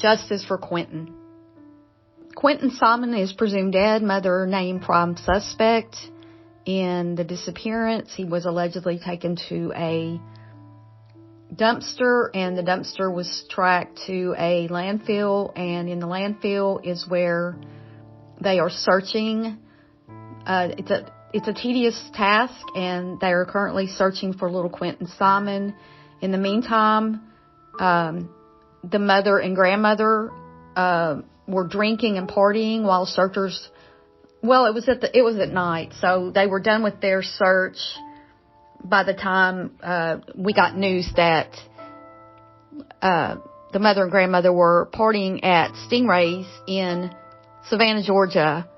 Justice for Quinton. Quinton Simon is presumed dead. Mother named prime suspect in the disappearance. He was allegedly taken to a dumpster, and the dumpster was tracked to a landfill, and in the landfill is where they are searching. It's a tedious task, and they are currently searching for little Quinton Simon. In the meantime, the mother and grandmother were drinking and partying while searchers. Well, it was at night, so they were done with their search by the time we got news that the mother and grandmother were partying at Stingray's in Savannah, Georgia,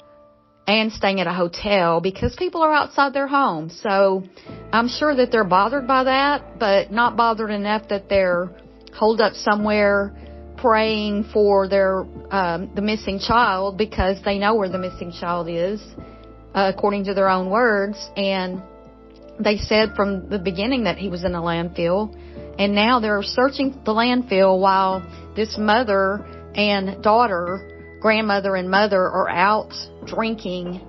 and staying at a hotel because people are outside their home. So I'm sure that they're bothered by that, but not bothered enough that they're holed up somewhere praying for the missing child, because they know where the missing child is, according to their own words. And they said from the beginning that he was in a landfill, and now they're searching the landfill while this mother and daughter, grandmother and mother, are out drinking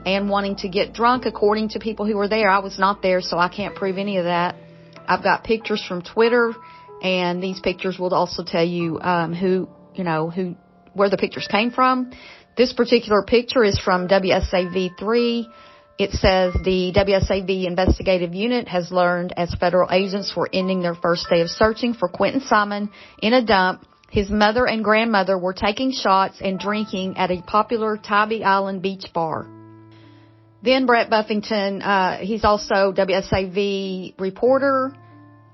and wanting to get drunk, according to people who were there. I was not there, so I can't prove any of that. I've got pictures from Twitter, and these pictures will also tell you where the pictures came from. This particular picture is from WSAV 3. It says the WSAV investigative unit has learned as federal agents were ending their first day of searching for Quinton Simon in a dump. His mother and grandmother were taking shots and drinking at a popular Tybee Island beach bar. Then Brett Buffington, he's also WSAV reporter.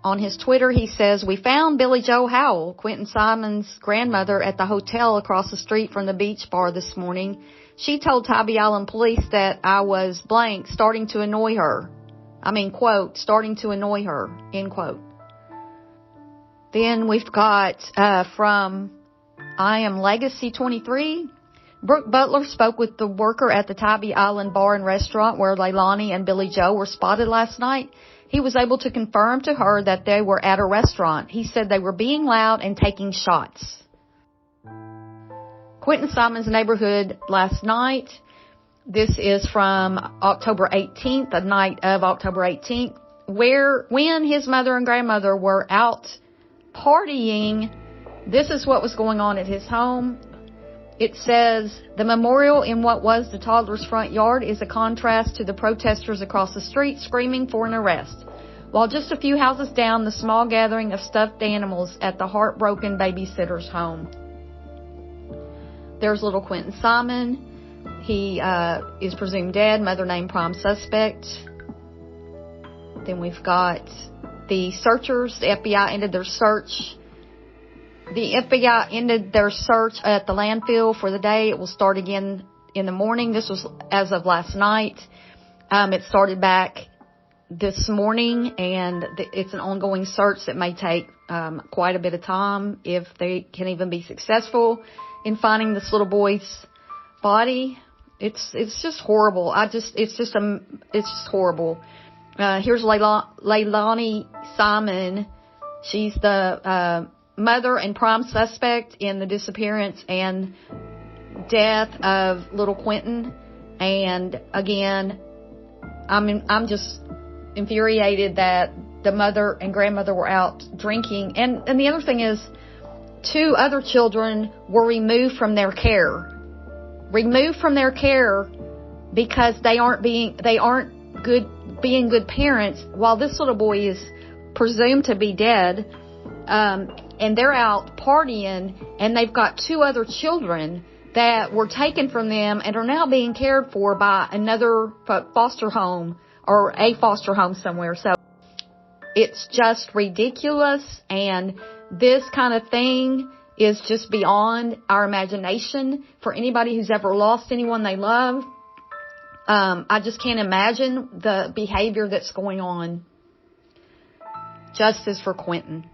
On his Twitter, he says, "We found Billy Joe Howell, Quinton Simon's grandmother, at the hotel across the street from the beach bar this morning. She told Tybee Island police that I was blank, starting to annoy her. Quote, starting to annoy her," end quote. Then we've got from I Am Legacy 23. Brooke Butler spoke with the worker at the Tybee Island bar and restaurant where Leilani and Billy Joe were spotted last night. He was able to confirm to her that they were at a restaurant. He said they were being loud and taking shots. Quinton Simon's neighborhood last night. This is from October 18th, the night of October 18th, when his mother and grandmother were out partying. This is what was going on at his home. It says, "The memorial in what was the toddler's front yard is a contrast to the protesters across the street screaming for an arrest. While just a few houses down, the small gathering of stuffed animals at the heartbroken babysitter's home." There's little Quinton Simon. He is presumed dead. Mother named prime suspect. Then we've got the searchers. The FBI ended their search. The FBI ended their search at the landfill for the day. It will start again in the morning. This was as of last night. It started back this morning, and it's an ongoing search that may take quite a bit of time, if they can even be successful in finding this little boy's body. It's just horrible. It's just horrible. Here's Leilani Simon. She's the mother and prime suspect in the disappearance and death of little Quinton. And again, I'm just infuriated that the mother and grandmother were out drinking. And the other thing is, 2 other children were removed from their care. Because they aren't being good parents, while this little boy is presumed to be dead. And they're out partying, and they've got 2 other children that were taken from them and are now being cared for by another foster home or a foster home somewhere. So it's just ridiculous, and this kind of thing is just beyond our imagination for anybody who's ever lost anyone they love. I just can't imagine the behavior that's going on. Justice for Quinton.